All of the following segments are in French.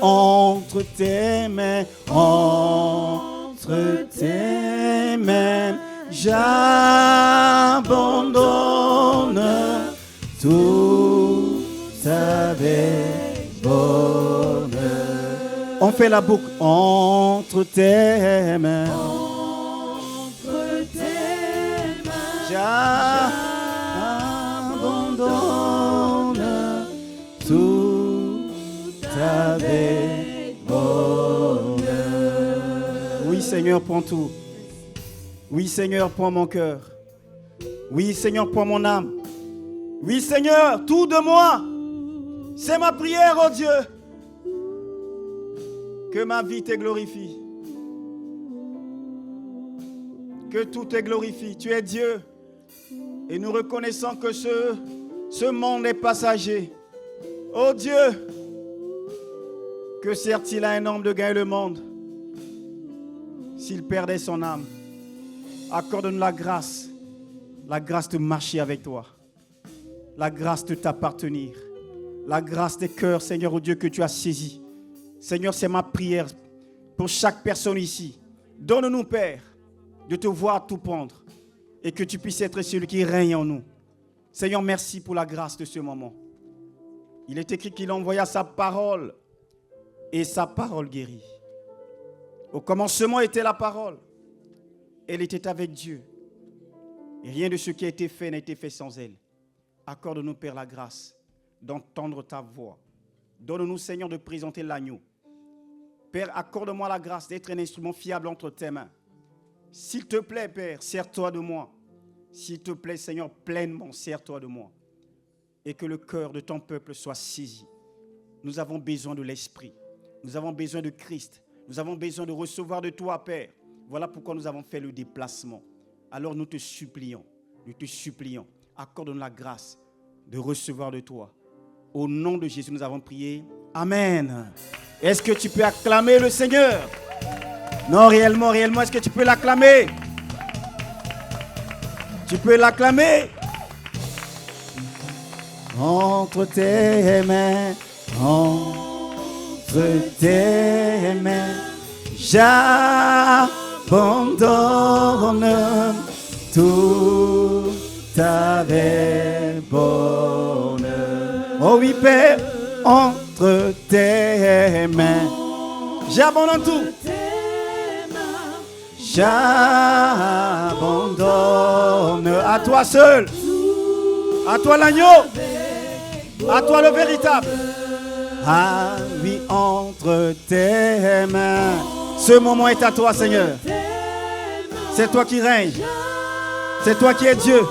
entre tes mains, entre tes mains, j'abandonne tout avec bonheur. On fait la boucle. Entre tes mains, j'abandonne tout avec bonheur. Oui, Seigneur, prends tout. Oui, Seigneur, prends mon cœur. Oui, Seigneur, prends mon âme. Oui, Seigneur, tout de moi. C'est ma prière, oh Dieu. Que ma vie te glorifie. Que tout te glorifie. Tu es Dieu. Et nous reconnaissons que ce monde est passager. Oh Dieu, que sert-il à un homme de gagner le monde s'il perdait son âme? Accorde-nous la grâce de marcher avec toi, la grâce de t'appartenir, la grâce des cœurs, Seigneur, oh Dieu, que tu as saisi. Seigneur, c'est ma prière pour chaque personne ici. Donne-nous, Père, de te voir tout prendre et que tu puisses être celui qui règne en nous. Seigneur, merci pour la grâce de ce moment. Il est écrit qu'il envoya sa parole et sa parole guérit. Au commencement était la parole. Elle était avec Dieu. Et rien de ce qui a été fait n'a été fait sans elle. Accorde-nous, Père, la grâce d'entendre ta voix. Donne-nous, Seigneur, de présenter l'agneau. Père, accorde-moi la grâce d'être un instrument fiable entre tes mains. S'il te plaît, Père, sers-toi de moi. S'il te plaît, Seigneur, pleinement, sers-toi de moi. Et que le cœur de ton peuple soit saisi. Nous avons besoin de l'Esprit. Nous avons besoin de Christ. Nous avons besoin de recevoir de toi, Père. Voilà pourquoi nous avons fait le déplacement. Alors nous te supplions, accorde-nous la grâce de recevoir de toi. Au nom de Jésus, nous avons prié. Amen. Est-ce que tu peux acclamer le Seigneur? Non, réellement, est-ce que tu peux l'acclamer? Tu peux l'acclamer? Entre tes mains, j'abandonne tout avec bonheur. Oh oui, Père, entre tes mains, j'abandonne tout. J'abandonne à toi seul, à toi l'agneau, à toi le véritable. Ah oui, entre tes mains. Ce moment est à toi, Seigneur. C'est toi qui règnes. C'est toi qui es Dieu.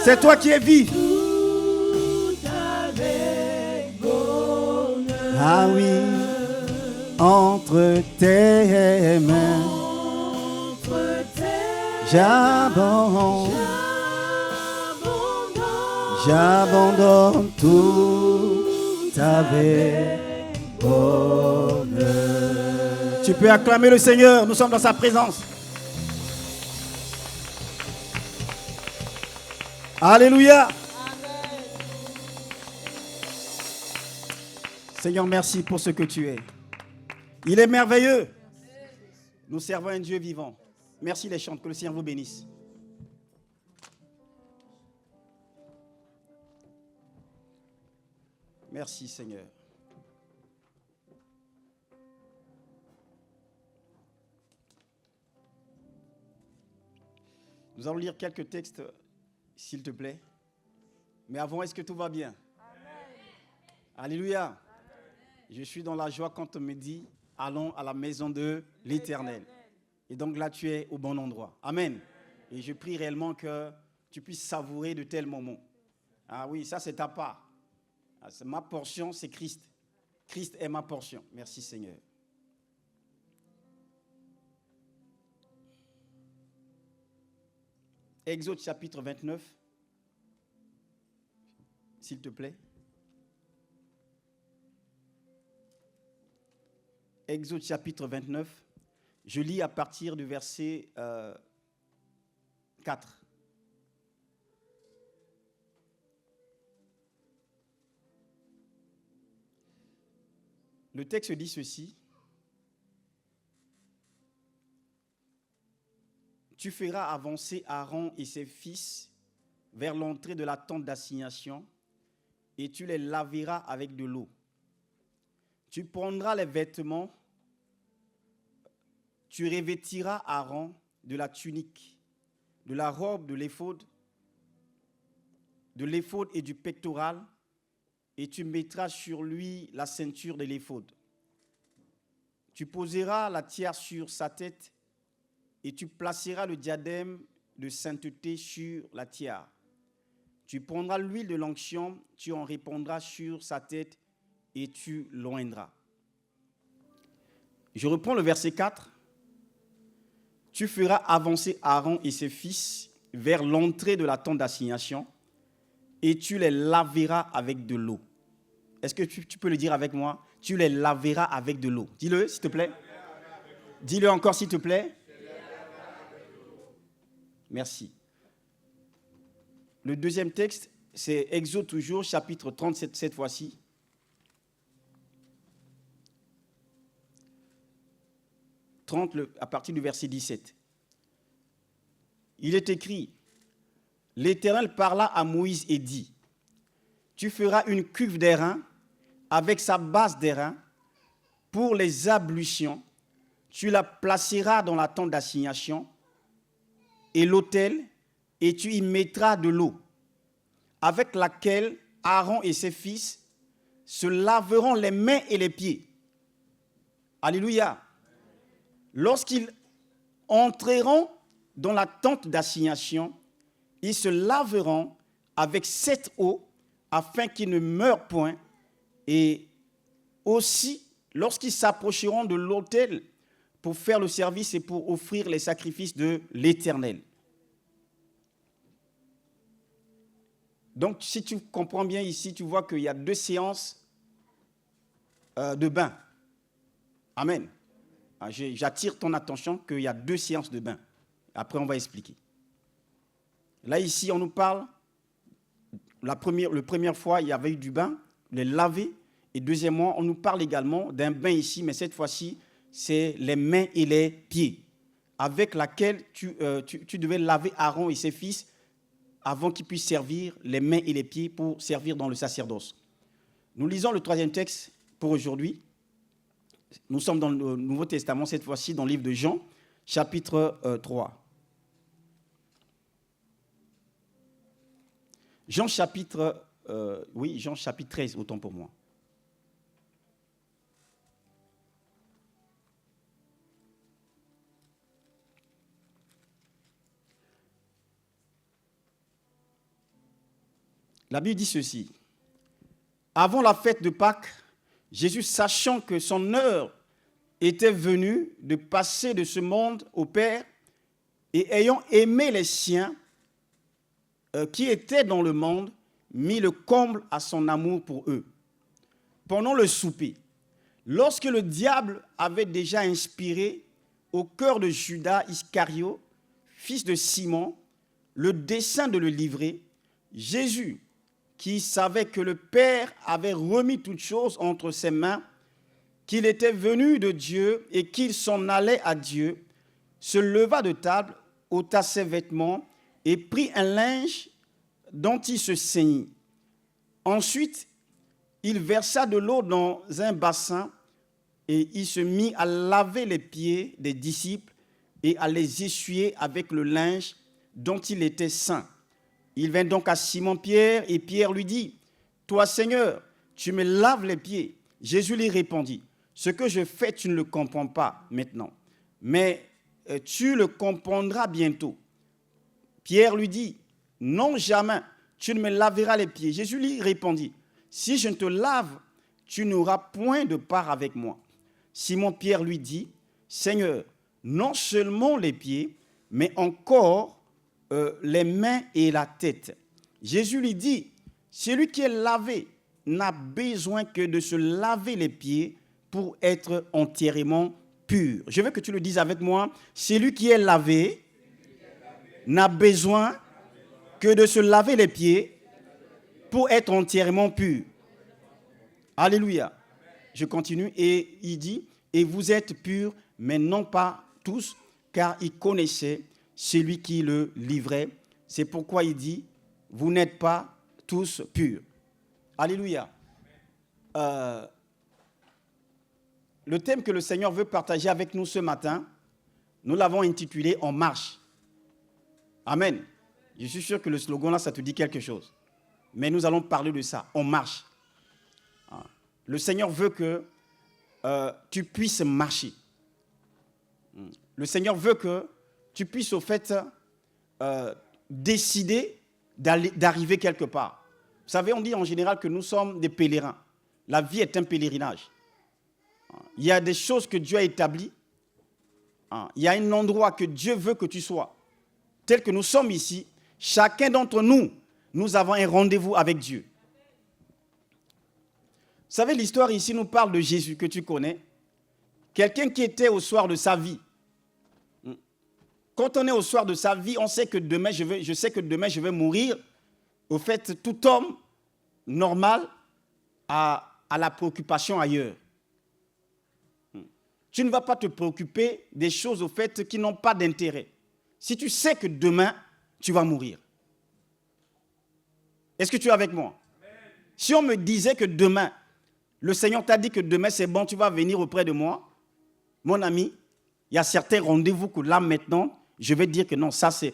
C'est toi qui es vif. Ah oui, entre tes mains, j'abandonne tout avec bonheur. Tu peux acclamer le Seigneur, nous sommes dans sa présence. Alléluia. Amen. Seigneur, merci pour ce que tu es. Il est merveilleux. Nous servons un Dieu vivant. Merci les chants, que le Seigneur vous bénisse. Merci Seigneur. Nous allons lire quelques textes, s'il te plaît. Mais avant, est-ce que tout va bien? Amen. Alléluia. Amen. Je suis dans la joie quand on me dit, allons à la maison de l'Éternel. Et donc là, tu es au bon endroit. Amen. Et je prie réellement que tu puisses savourer de tels moments. Ah oui, ça c'est ta part. C'est ma portion, c'est Christ. Christ est ma portion. Merci Seigneur. Exode chapitre 29, s'il te plaît. Exode chapitre 29, je lis à partir du verset 4. Le texte dit ceci. Tu feras avancer Aaron et ses fils vers l'entrée de la tente d'assignation et tu les laveras avec de l'eau. Tu prendras les vêtements, tu revêtiras Aaron de la tunique, de la robe de l'éphod et du pectoral, et tu mettras sur lui la ceinture de l'éphod. Tu poseras la tierce sur sa tête et tu placeras le diadème de sainteté sur la tiare. Tu prendras l'huile de l'onction, tu en répandras sur sa tête et tu l'oindras. Je reprends le verset 4. Tu feras avancer Aaron et ses fils vers l'entrée de la tente d'assignation et tu les laveras avec de l'eau. Est-ce que tu peux le dire avec moi? Tu les laveras avec de l'eau. Dis-le, s'il te plaît. Dis-le encore, s'il te plaît. Merci. Le deuxième texte, c'est Exode toujours, chapitre 37, cette fois-ci. À partir du verset 17. Il est écrit, l'Éternel parla à Moïse et dit, tu feras une cuve d'airain avec sa base d'airain pour les ablutions. Tu la placeras dans la tente d'assignation et l'autel, et tu y mettras de l'eau, avec laquelle Aaron et ses fils se laveront les mains et les pieds. Alléluia. Lorsqu'ils entreront dans la tente d'assignation, ils se laveront avec cette eau afin qu'ils ne meurent point. Et aussi, lorsqu'ils s'approcheront de l'autel pour faire le service et pour offrir les sacrifices de l'Éternel. Donc, si tu comprends bien ici, tu vois qu'il y a 2 séances de bain. Amen. J'attire ton attention qu'il y a 2 séances de bain. Après, on va expliquer. Là, ici, on nous parle, la première fois, il y avait eu du bain, les laver. Et deuxièmement, on nous parle également d'un bain ici, mais cette fois-ci, c'est les mains et les pieds, avec laquelle tu devais laver Aaron et ses fils avant qu'ils puissent servir les mains et les pieds pour servir dans le sacerdoce. Nous lisons le 3e texte pour aujourd'hui. Nous sommes dans le Nouveau Testament, cette fois-ci dans le livre de Jean, chapitre 3. Jean chapitre 13, autant pour moi. La Bible dit ceci. Avant la fête de Pâques, Jésus, sachant que son heure était venue de passer de ce monde au Père, et ayant aimé les siens qui étaient dans le monde, mit le comble à son amour pour eux. Pendant le souper, lorsque le diable avait déjà inspiré au cœur de Judas Iscario, fils de Simon, le dessein de le livrer, Jésus, qui savait que le Père avait remis toutes choses entre ses mains, qu'il était venu de Dieu et qu'il s'en allait à Dieu, se leva de table, ôta ses vêtements et prit un linge dont il se ceignit. Ensuite, il versa de l'eau dans un bassin et il se mit à laver les pieds des disciples et à les essuyer avec le linge dont il était saint. Il vint donc à Simon-Pierre et Pierre lui dit, « Toi, Seigneur, tu me laves les pieds. » Jésus lui répondit, « Ce que je fais, tu ne le comprends pas maintenant, mais tu le comprendras bientôt. » Pierre lui dit, « Non, jamais, tu ne me laveras les pieds. » Jésus lui répondit, « Si je ne te lave, tu n'auras point de part avec moi. » Simon-Pierre lui dit, « Seigneur, non seulement les pieds, mais encore les mains et la tête. » Jésus lui dit, « Celui qui est lavé n'a besoin que de se laver les pieds pour être entièrement pur. » Je veux que tu le dises avec moi. « Celui qui est lavé n'a besoin que de se laver les pieds pour être entièrement pur. » Alléluia. Je continue et il dit, et vous êtes purs, mais non pas tous, car il connaissait celui qui le livrait. C'est pourquoi il dit, vous n'êtes pas tous purs. Alléluia. Le thème que le Seigneur veut partager avec nous ce matin, nous l'avons intitulé « En marche ». Amen. Je suis sûr que le slogan là, ça te dit quelque chose. Mais nous allons parler de ça, on marche. Le Seigneur veut que tu puisses marcher. Le Seigneur veut que tu puisses au fait décider d'arriver quelque part. Vous savez, on dit en général que nous sommes des pèlerins. La vie est un pèlerinage. Il y a des choses que Dieu a établies. Il y a un endroit que Dieu veut que tu sois. Tel que nous sommes ici, chacun d'entre nous, nous avons un rendez-vous avec Dieu. Vous savez, l'histoire ici nous parle de Jésus que tu connais. Quelqu'un qui était au soir de sa vie. Quand on est au soir de sa vie, on sait que demain, je sais que demain je vais mourir. Au fait, tout homme normal a la préoccupation ailleurs. Tu ne vas pas te préoccuper des choses au fait qui n'ont pas d'intérêt. Si tu sais que demain, tu vas mourir. Est-ce que tu es avec moi? Amen. Si on me disait que demain, le Seigneur t'a dit que demain c'est bon, tu vas venir auprès de moi, mon ami, il y a certains rendez-vous que là maintenant, je vais dire que non, ça c'est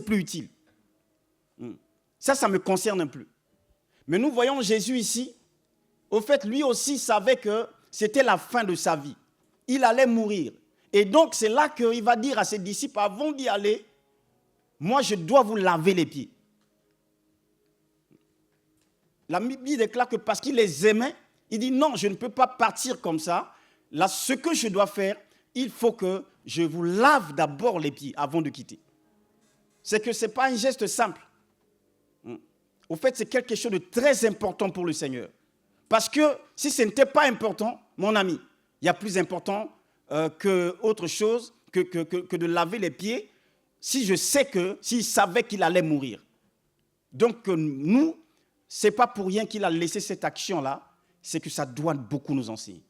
plus utile. Ça ne me concerne plus. Mais nous voyons Jésus ici, au fait, lui aussi savait que c'était la fin de sa vie. Il allait mourir. Et donc, c'est là qu'il va dire à ses disciples, avant d'y aller, moi, je dois vous laver les pieds. La Bible déclare que parce qu'il les aimait, il dit non, je ne peux pas partir comme ça. Là, ce que je dois faire, il faut que je vous lave d'abord les pieds avant de quitter. C'est que ce n'est pas un geste simple. Au fait, c'est quelque chose de très important pour le Seigneur. Parce que si ce n'était pas important, mon ami, il y a plus important qu'autre chose que de laver les pieds si je sais s'il savait qu'il allait mourir. Donc nous, ce n'est pas pour rien qu'il a laissé cette action-là, c'est que ça doit beaucoup nous enseigner.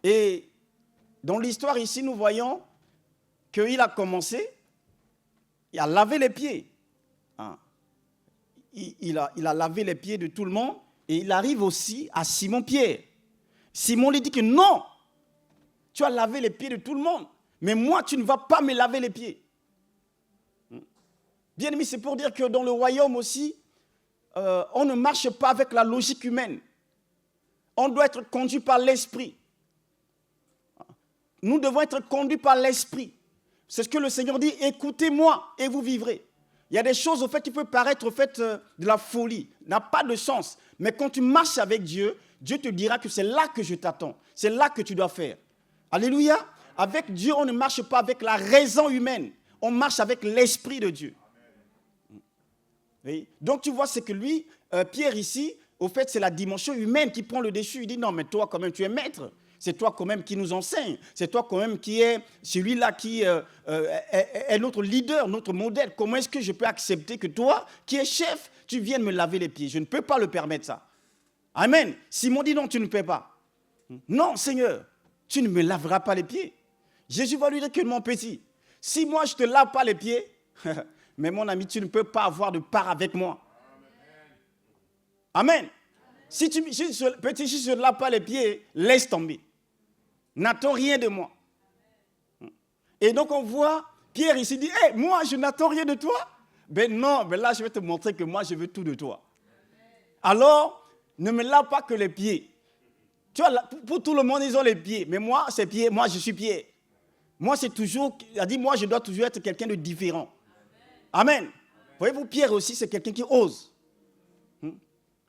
Et dans l'histoire ici, nous voyons qu'il a commencé, il a lavé les pieds. Il a lavé les pieds de tout le monde et il arrive aussi à Simon-Pierre. Simon lui dit que non, tu as lavé les pieds de tout le monde, mais moi, tu ne vas pas me laver les pieds. Bien aimé, c'est pour dire que dans le royaume aussi, on ne marche pas avec la logique humaine. On doit être conduit par l'esprit. Nous devons être conduits par l'esprit. C'est ce que le Seigneur dit, écoutez-moi et vous vivrez. Il y a des choses au fait qui peuvent paraître au fait de la folie, n'a pas de sens. Mais quand tu marches avec Dieu, Dieu te dira que c'est là que je t'attends. C'est là que tu dois faire. Alléluia. Avec Dieu, on ne marche pas avec la raison humaine. On marche avec l'esprit de Dieu. Oui. Donc tu vois, c'est que lui, Pierre ici, au fait, c'est la dimension humaine qui prend le dessus. Il dit non, mais toi quand même, tu es maître. C'est toi quand même qui nous enseigne. C'est toi quand même qui est celui-là qui est notre leader, notre modèle. Comment est-ce que je peux accepter que toi, qui es chef, tu viennes me laver les pieds? Je ne peux pas le permettre ça. Amen. Simon dit non, tu ne peux pas. Non, Seigneur, tu ne me laveras pas les pieds. Jésus va lui dire que mon petit, si moi je ne te lave pas les pieds, mais mon ami, tu ne peux pas avoir de part avec moi. Amen. Si je ne lave pas les pieds, laisse tomber. N'attends rien de moi. Et donc on voit Pierre ici dit, hey, moi je n'attends rien de toi. Ben non, ben là je vais te montrer que moi je veux tout de toi. Alors, ne me lave pas que les pieds. Tu vois, pour tout le monde ils ont les pieds, mais moi c'est pieds, moi je suis pied. Moi c'est toujours, il a dit moi je dois toujours être quelqu'un de différent. Amen. Voyez-vous, Pierre aussi c'est quelqu'un qui ose.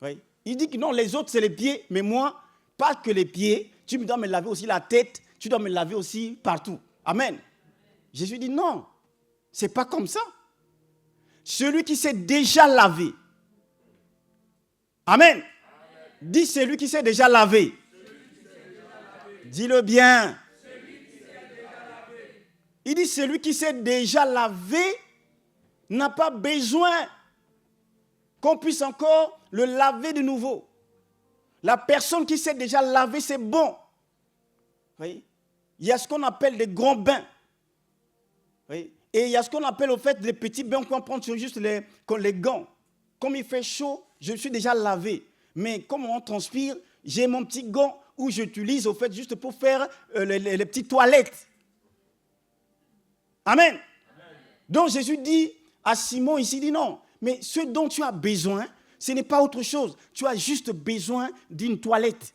Oui. Il dit que non, les autres c'est les pieds, mais moi, pas que les pieds. Tu dois me laver aussi la tête, tu dois me laver aussi partout. Amen. Jésus dit non, c'est pas comme ça. Celui qui s'est déjà lavé. Amen. Dis celui qui s'est déjà lavé. Dis-le bien. Il dit celui qui s'est déjà lavé n'a pas besoin qu'on puisse encore le laver de nouveau. La personne qui s'est déjà lavée, c'est bon. Vous voyez? Il y a ce qu'on appelle des grands bains. Vous voyez? Et il y a ce qu'on appelle au fait des petits bains qu'on prend sur juste les gants. Comme il fait chaud, je suis déjà lavé. Mais comme on transpire, j'ai mon petit gant où j'utilise au fait juste pour faire les petites toilettes. Amen. Donc Jésus dit à Simon ici, dit non, mais ce dont tu as besoin, ce n'est pas autre chose. Tu as juste besoin d'une toilette.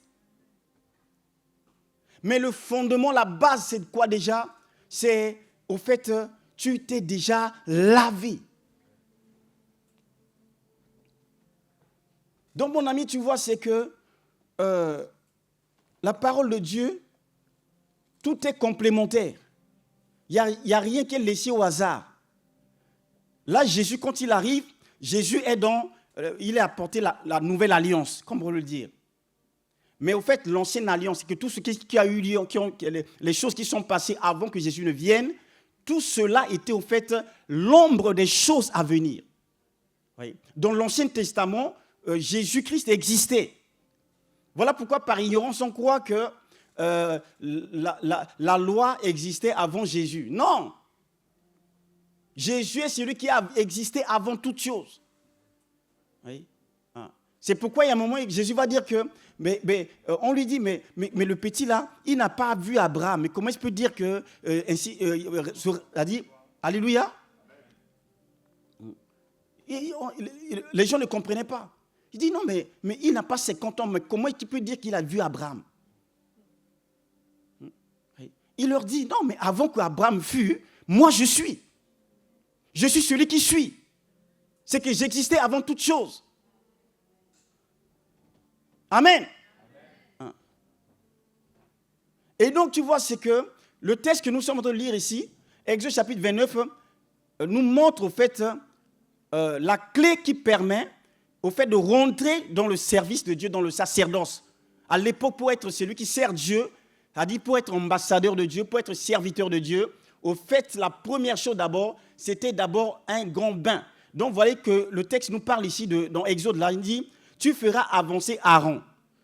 Mais le fondement, la base, c'est quoi déjà? C'est au fait, tu t'es déjà lavé. Donc mon ami, tu vois, c'est que la parole de Dieu, tout est complémentaire. Il n'y a rien qui est laissé au hasard. Là, Jésus, quand il arrive, Jésus est il est apporté la nouvelle alliance, comme on peut le dire. Mais au fait, l'ancienne alliance, c'est que tout ce qui a eu lieu, les choses qui sont passées avant que Jésus ne vienne, tout cela était au fait l'ombre des choses à venir. Oui. Dans l'Ancien Testament, Jésus-Christ existait. Voilà pourquoi par ignorance on croit que la loi existait avant Jésus. Non. Jésus est celui qui a existé avant toute chose. Oui. C'est pourquoi il y a un moment où Jésus va dire que, on lui dit, mais le petit là, il n'a pas vu Abraham. Mais comment il peut dire que, a dit, alléluia. Les gens ne comprenaient pas. Il dit, non, mais il n'a pas 50 ans, mais comment il peut dire qu'il a vu Abraham? Il leur dit, non, mais avant qu'Abraham fût, moi je suis. Je suis celui qui suis. C'est que j'existais avant toute chose. Amen. Amen. Et donc, tu vois, c'est que le texte que nous sommes en train de lire ici, Exode chapitre 29, nous montre au fait la clé qui permet au fait de rentrer dans le service de Dieu, dans le sacerdoce. À l'époque, pour être celui qui sert Dieu, c'est-à-dire pour être ambassadeur de Dieu, pour être serviteur de Dieu, au fait, la première chose d'abord, c'était d'abord un grand bain. Donc, vous voyez que le texte nous parle ici, dans Exode, là, il dit, tu feras avancer Aaron.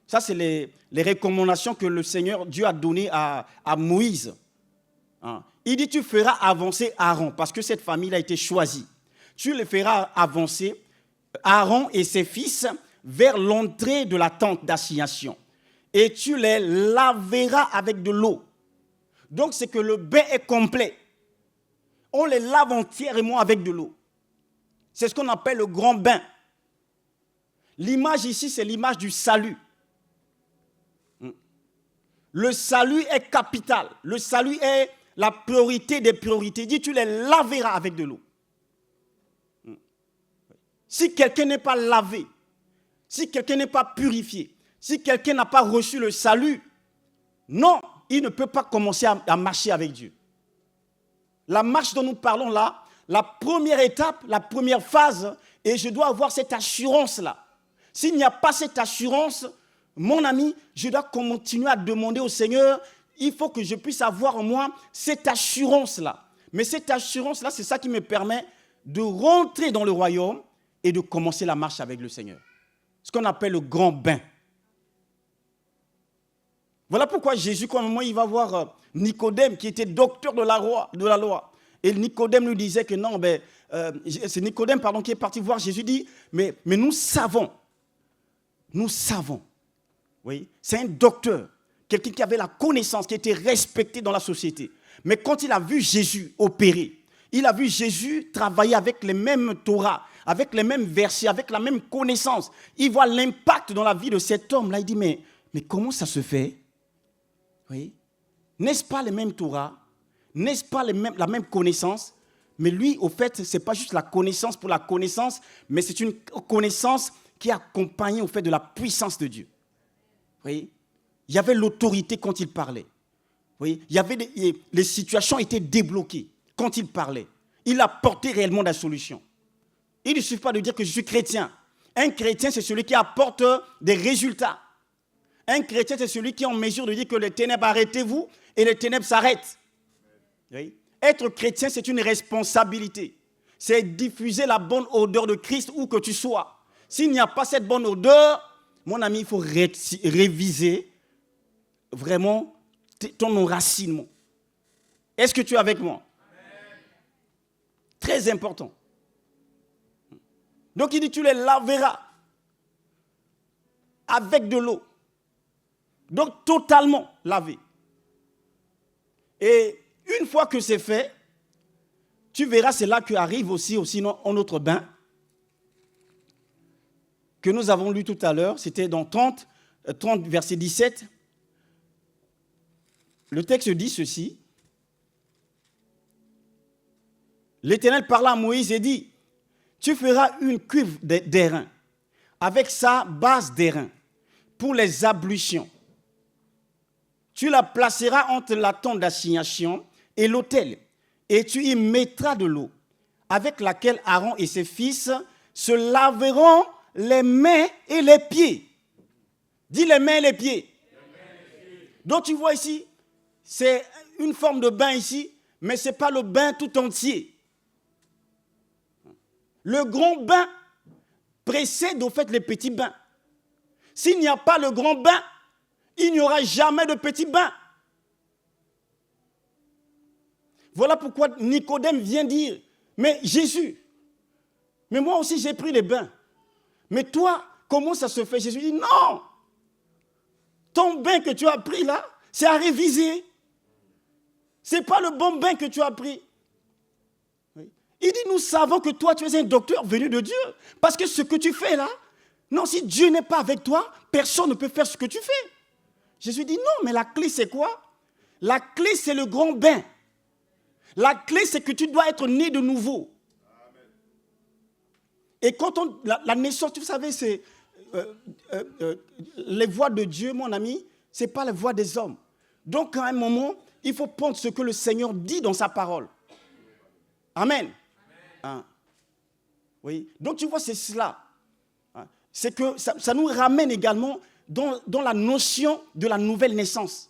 Ça, c'est les recommandations que le Seigneur Dieu a données à Moïse. Il dit, tu feras avancer Aaron, parce que cette famille a été choisie. Tu les feras avancer, Aaron et ses fils, vers l'entrée de la tente d'assignation. Et tu les laveras avec de l'eau. Donc, c'est que le bain est complet. On les lave entièrement avec de l'eau. C'est ce qu'on appelle le grand bain. L'image ici, c'est l'image du salut. Le salut est capital. Le salut est la priorité des priorités. Il dit, tu les laveras avec de l'eau. Si quelqu'un n'est pas lavé, si quelqu'un n'est pas purifié, si quelqu'un n'a pas reçu le salut, non, il ne peut pas commencer à marcher avec Dieu. La marche dont nous parlons là, la première étape, la première phase, et je dois avoir cette assurance-là. S'il n'y a pas cette assurance, mon ami, je dois continuer à demander au Seigneur, il faut que je puisse avoir en moi cette assurance-là. Mais cette assurance-là, c'est ça qui me permet de rentrer dans le royaume et de commencer la marche avec le Seigneur. Ce qu'on appelle le grand bain. Voilà pourquoi Jésus, quand il va voir Nicodème, qui était docteur de la loi. Et Nicodème lui disait que non, c'est Nicodème qui est parti voir Jésus, dit, mais nous savons, oui, c'est un docteur, quelqu'un qui avait la connaissance, qui était respecté dans la société. Mais quand il a vu Jésus opérer, il a vu Jésus travailler avec les mêmes Torahs, avec les mêmes versets, avec la même connaissance. Il voit l'impact dans la vie de cet homme-là. Il dit, mais comment ça se fait? Oui. N'est-ce pas les mêmes Torahs? N'est-ce pas la même connaissance? Mais lui, au fait, ce n'est pas juste la connaissance pour la connaissance, mais c'est une connaissance qui est accompagnée au fait de la puissance de Dieu. Oui. Il y avait l'autorité quand il parlait. Oui. Il y avait les situations étaient débloquées quand il parlait. Il apportait réellement la solution. Il ne suffit pas de dire que je suis chrétien. Un chrétien, c'est celui qui apporte des résultats. Un chrétien, c'est celui qui est en mesure de dire que les ténèbres, arrêtez-vous, et les ténèbres s'arrêtent. Oui. Être chrétien, c'est une responsabilité. C'est diffuser la bonne odeur de Christ où que tu sois. S'il n'y a pas cette bonne odeur, mon ami, il faut réviser vraiment ton enracinement. Est-ce que tu es avec moi? Amen. Très important. Donc il dit, tu les laveras avec de l'eau. Donc totalement lavé. Et une fois que c'est fait, tu verras, c'est là qu'arrive aussi un autre bain que nous avons lu tout à l'heure. C'était dans 30 verset 17. Le texte dit ceci. L'Éternel parla à Moïse et dit, tu feras une cuve d'airain avec sa base d'airain pour les ablutions. Tu la placeras entre la tente d'assignation et l'autel, et tu y mettras de l'eau, avec laquelle Aaron et ses fils se laveront les mains et les pieds. Dis les mains et les pieds. Donc tu vois ici, c'est une forme de bain ici, mais ce n'est pas le bain tout entier. Le grand bain précède au fait les petits bains. S'il n'y a pas le grand bain, il n'y aura jamais de petit bain. Voilà pourquoi Nicodème vient dire, mais Jésus, mais moi aussi j'ai pris les bains. Mais toi, comment ça se fait? Jésus dit, non. Ton bain que tu as pris là, c'est à réviser. Ce n'est pas le bon bain que tu as pris. Il dit, nous savons que toi, tu es un docteur venu de Dieu. Parce que ce que tu fais là, non, si Dieu n'est pas avec toi, personne ne peut faire ce que tu fais. Jésus dit, non, mais la clé, c'est quoi? La clé, c'est le grand bain. La clé, c'est que tu dois être né de nouveau. Amen. Et quand la naissance, vous savez, c'est les voies de Dieu, mon ami, ce n'est pas les voies des hommes. Donc, à un moment, il faut prendre ce que le Seigneur dit dans sa parole. Amen. Hein? Oui. Donc, tu vois, c'est cela. Hein? C'est que ça nous ramène également dans la notion de la nouvelle naissance.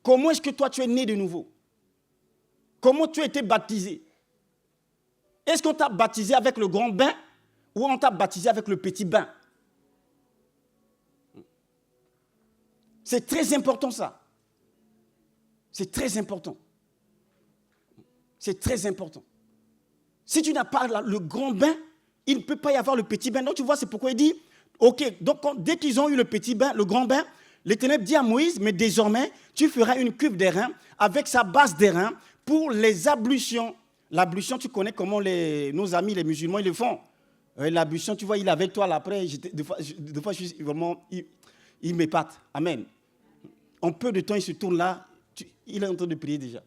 Comment est-ce que toi, tu es né de nouveau? Comment tu as été baptisé? Est-ce qu'on t'a baptisé avec le grand bain ou on t'a baptisé avec le petit bain? C'est très important ça. C'est très important. C'est très important. Si tu n'as pas le grand bain, il ne peut pas y avoir le petit bain. Donc tu vois, c'est pourquoi il dit, ok, donc dès qu'ils ont eu le petit bain, le grand bain, l'Éternel dit à Moïse, mais désormais, tu feras une cuve d'airain avec sa base d'airain pour les ablutions. L'ablution, tu connais comment nos amis, les musulmans, ils le font. L'ablution, tu vois, il est avec toi là, après, des fois je suis vraiment, il m'épate. Amen. En peu de temps, il se tourne là, il est en train de prier déjà.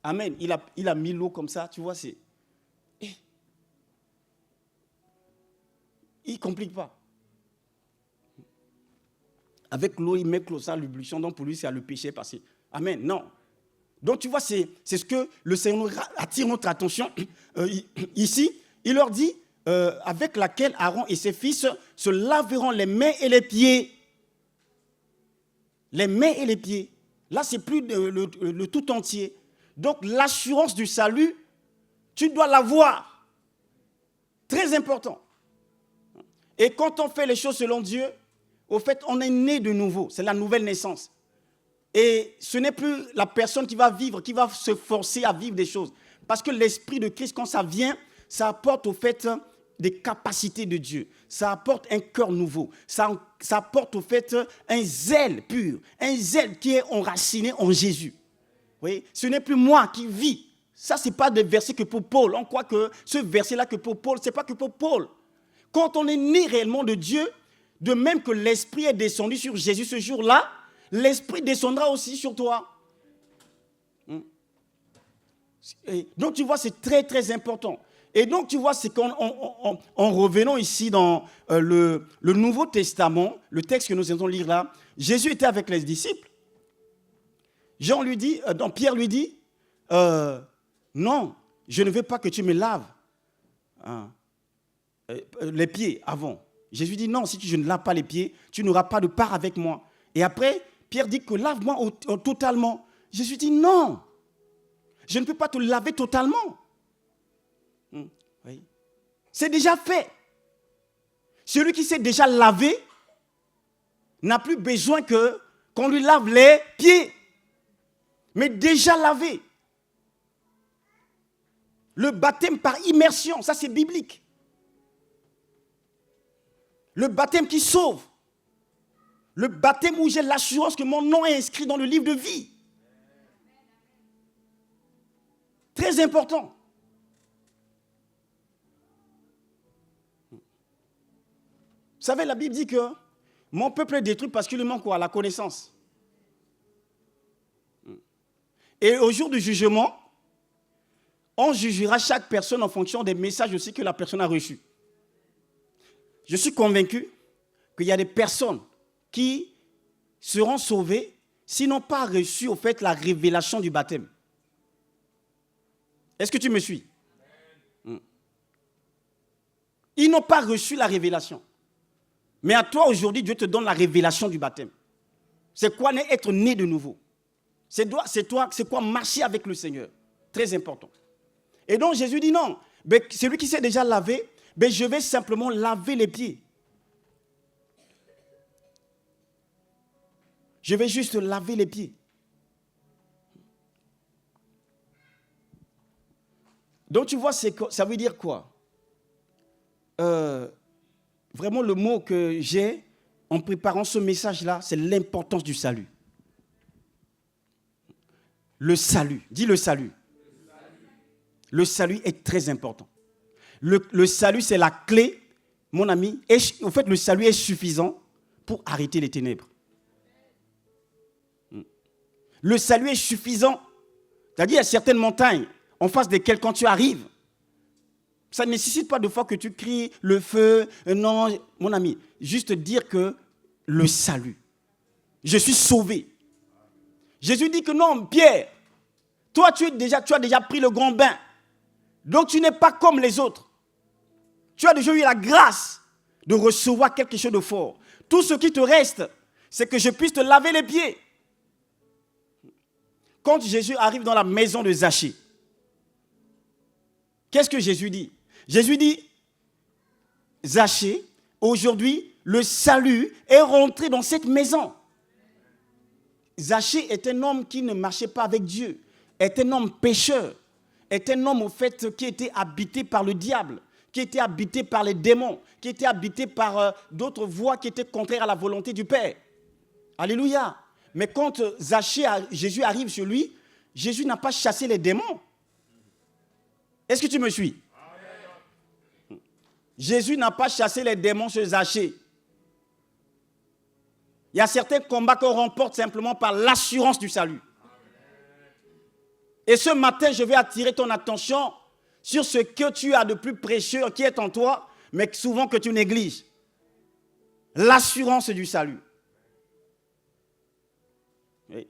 Amen. Il a mis l'eau comme ça, tu vois, c'est... Il ne complique pas. Avec l'eau, il met ça, l'ébullition, donc pour lui, c'est à le péché passer. Amen. Non. Donc, tu vois, c'est ce que le Seigneur attire notre attention ici. Il leur dit, avec laquelle Aaron et ses fils se laveront les mains et les pieds. Les mains et les pieds. Là, c'est plus le tout entier. Donc, l'assurance du salut, tu dois l'avoir. Très important. Et quand on fait les choses selon Dieu, au fait, on est né de nouveau. C'est la nouvelle naissance. Et ce n'est plus la personne qui va vivre, qui va se forcer à vivre des choses. Parce que l'Esprit de Christ, quand ça vient, ça apporte au fait des capacités de Dieu. Ça apporte un cœur nouveau. Ça apporte au fait un zèle pur. Un zèle qui est enraciné en Jésus. Oui, ce n'est plus moi qui vis. Ça, ce n'est pas des versets que pour Paul. On croit que ce verset-là que pour Paul, ce n'est pas que pour Paul. Quand on est né réellement de Dieu, de même que l'Esprit est descendu sur Jésus ce jour-là, l'Esprit descendra aussi sur toi. Et donc, tu vois, c'est très, très important. Et donc, tu vois, c'est qu'en revenant ici dans le Nouveau Testament, le texte que nous allons lire là, Jésus était avec les disciples. Pierre lui dit, non, je ne veux pas que tu me laves les pieds avant. Jésus dit, non, si je ne lave pas les pieds, tu n'auras pas de part avec moi. Et après, Pierre dit que lave-moi totalement. Jésus dit, non, je ne peux pas te laver totalement. Oui. C'est déjà fait. Celui qui s'est déjà lavé n'a plus besoin qu'on lui lave les pieds. Mais déjà lavé. Le baptême par immersion, ça c'est biblique. Le baptême qui sauve. Le baptême où j'ai l'assurance que mon nom est inscrit dans le livre de vie. Très important. Vous savez, la Bible dit que mon peuple est détruit parce qu'il lui manque quoi? La connaissance. Et au jour du jugement, on jugera chaque personne en fonction des messages aussi que la personne a reçus. Je suis convaincu qu'il y a des personnes qui seront sauvées s'ils n'ont pas reçu au fait la révélation du baptême. Est-ce que tu me suis? Ils n'ont pas reçu la révélation. Mais à toi aujourd'hui, Dieu te donne la révélation du baptême. C'est quoi être né de nouveau? C'est quoi marcher avec le Seigneur? Très important. Et donc Jésus dit non, celui qui s'est déjà lavé, je vais simplement laver les pieds. Je vais juste laver les pieds. Donc tu vois, ça veut dire quoi? Vraiment le mot que j'ai en préparant ce message-là, c'est l'importance du salut. Le salut, dis le salut. Le salut est très important. Le salut, c'est la clé, mon ami. En fait, le salut est suffisant pour arrêter les ténèbres. Le salut est suffisant. C'est-à-dire, il y a certaines montagnes en face desquelles, quand tu arrives, ça ne nécessite pas de fois que tu cries le feu. Non, mon ami, juste dire que le salut. Je suis sauvé. Jésus dit que non, Pierre, toi, tu as déjà pris le grand bain. Donc, tu n'es pas comme les autres. Tu as déjà eu la grâce de recevoir quelque chose de fort. Tout ce qui te reste, c'est que je puisse te laver les pieds. Quand Jésus arrive dans la maison de Zachée, qu'est-ce que Jésus dit? Jésus dit, Zachée, aujourd'hui, le salut est rentré dans cette maison. Zachée est un homme qui ne marchait pas avec Dieu, est un homme pécheur, est un homme au fait qui était habité par le diable, qui était habité par les démons, qui était habité par d'autres voies qui étaient contraires à la volonté du Père. Alléluia. Mais quand Jésus arrive sur lui, Jésus n'a pas chassé les démons. Est-ce que tu me suis? Jésus n'a pas chassé les démons chez Zachée. Il y a certains combats qu'on remporte simplement par l'assurance du salut. Et ce matin, je vais attirer ton attention sur ce que tu as de plus précieux qui est en toi, mais souvent que tu négliges. L'assurance du salut. Oui.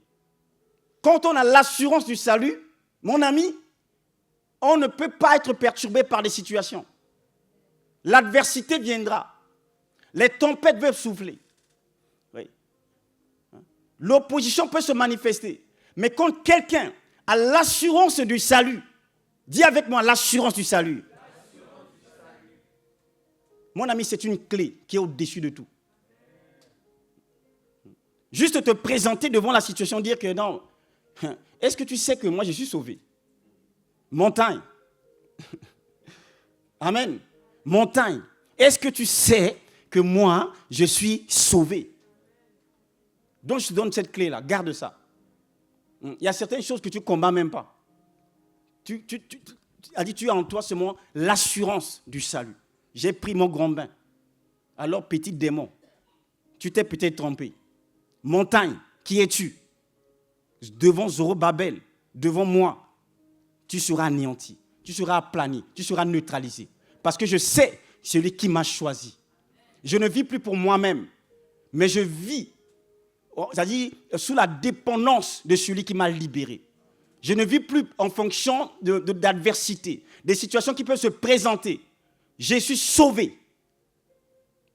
Quand on a l'assurance du salut, mon ami, on ne peut pas être perturbé par les situations. L'adversité viendra. Les tempêtes peuvent souffler. Oui. L'opposition peut se manifester. Mais quand quelqu'un a l'assurance du salut, dis avec moi l'assurance du salut. Mon ami, c'est une clé qui est au-dessus de tout. Juste te présenter devant la situation, dire que non, est-ce que tu sais que moi je suis sauvé? Montagne. Amen. Montagne. Est-ce que tu sais que moi je suis sauvé? Donc je te donne cette clé-là, garde ça. Il y a certaines choses que tu ne combats même pas. Tu as en toi seulement l'assurance du salut. J'ai pris mon grand bain. Alors, petit démon, tu t'es peut-être trompé. Montagne, qui es-tu? Devant Zorobabel, devant moi, tu seras anéanti, tu seras aplani, tu seras neutralisé. Parce que je sais celui qui m'a choisi. Je ne vis plus pour moi-même, mais je vis, c'est-à-dire sous la dépendance de celui qui m'a libéré. Je ne vis plus en fonction d'adversité, des situations qui peuvent se présenter. Je suis sauvé.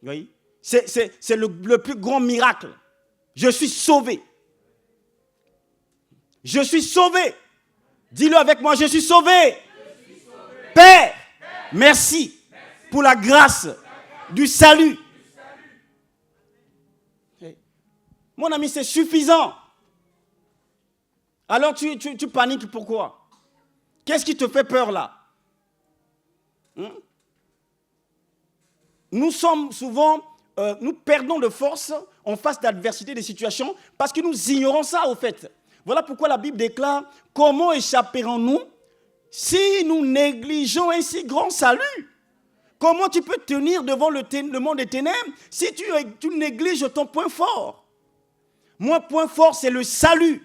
Vous voyez? C'est le plus grand miracle. Je suis sauvé. Je suis sauvé. Dis-le avec moi, je suis sauvé. Père, merci pour la grâce, du salut. Mon ami, c'est suffisant. Alors tu paniques pourquoi? Qu'est-ce qui te fait peur là? Nous sommes souvent, nous perdons de force en face d'adversité, des situations, parce que nous ignorons ça au fait. Voilà pourquoi la Bible déclare, comment échapperons-nous si nous négligeons un si grand salut? Comment tu peux tenir devant le monde des ténèbres si tu négliges ton point fort? Mon point fort, c'est le salut.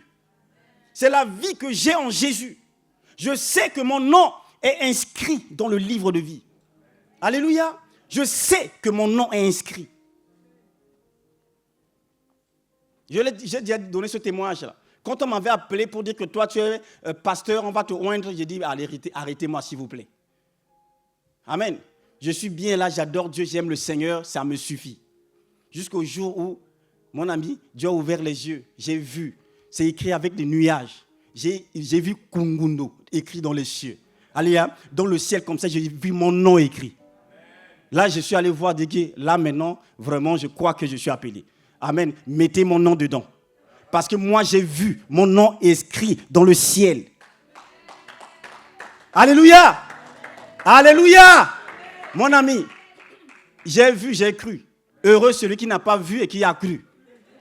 C'est la vie que j'ai en Jésus. Je sais que mon nom est inscrit dans le livre de vie. Alléluia. Je sais que mon nom est inscrit. J'ai déjà donné ce témoignage-là. Quand on m'avait appelé pour dire que toi, tu es pasteur, on va te oindre, j'ai dit, arrêtez-moi s'il vous plaît. Amen. Je suis bien là, j'adore Dieu, j'aime le Seigneur, ça me suffit. Jusqu'au jour où, mon ami, Dieu a ouvert les yeux, j'ai vu, c'est écrit avec des nuages. J'ai vu Kungundo écrit dans les cieux. Alléluia, dans le ciel comme ça, j'ai vu mon nom écrit. Là, je suis allé voir Dieu, là maintenant, vraiment, je crois que je suis appelé. Amen, mettez mon nom dedans. Parce que moi, j'ai vu mon nom écrit dans le ciel. Alléluia, alléluia. Mon ami, j'ai vu, j'ai cru. Heureux celui qui n'a pas vu et qui a cru.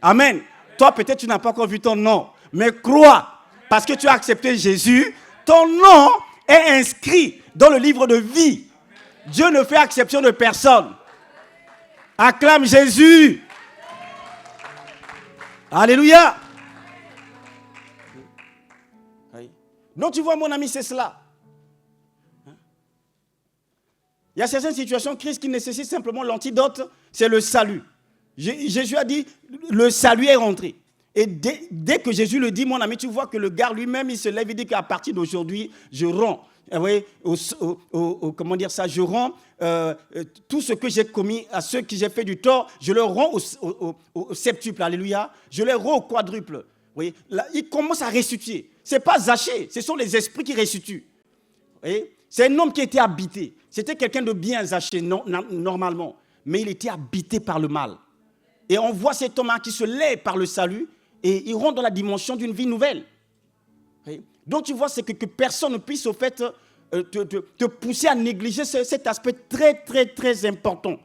Amen. Toi, peut-être, tu n'as pas encore vu ton nom. Mais crois, parce que tu as accepté Jésus, ton nom est inscrit dans le livre de vie. Dieu ne fait exception de personne. Acclame Jésus. Alléluia. Donc, tu vois, mon ami, c'est cela. Il y a certaines situations, crises, qui nécessitent simplement l'antidote, c'est le salut. Jésus a dit, le salut est rentré. Et dès que Jésus le dit, mon ami, tu vois que le gars lui-même, il se lève et dit qu'à partir d'aujourd'hui, je rends, comment dire ça, je rends tout ce que j'ai commis à ceux qui j'ai fait du tort, je le rends au septuple, alléluia, je le rends au quadruple. Oui, là, il commence à restituer. Ce n'est pas Zachée, ce sont les esprits qui restituent. C'est un homme qui était habité. C'était quelqu'un de bien, Zachée, normalement. Mais il était habité par le mal. Et on voit cet homme qui se lève par le salut et il rentre dans la dimension d'une vie nouvelle. Donc tu vois, c'est que personne ne puisse au fait te pousser à négliger cet aspect très, très, très important.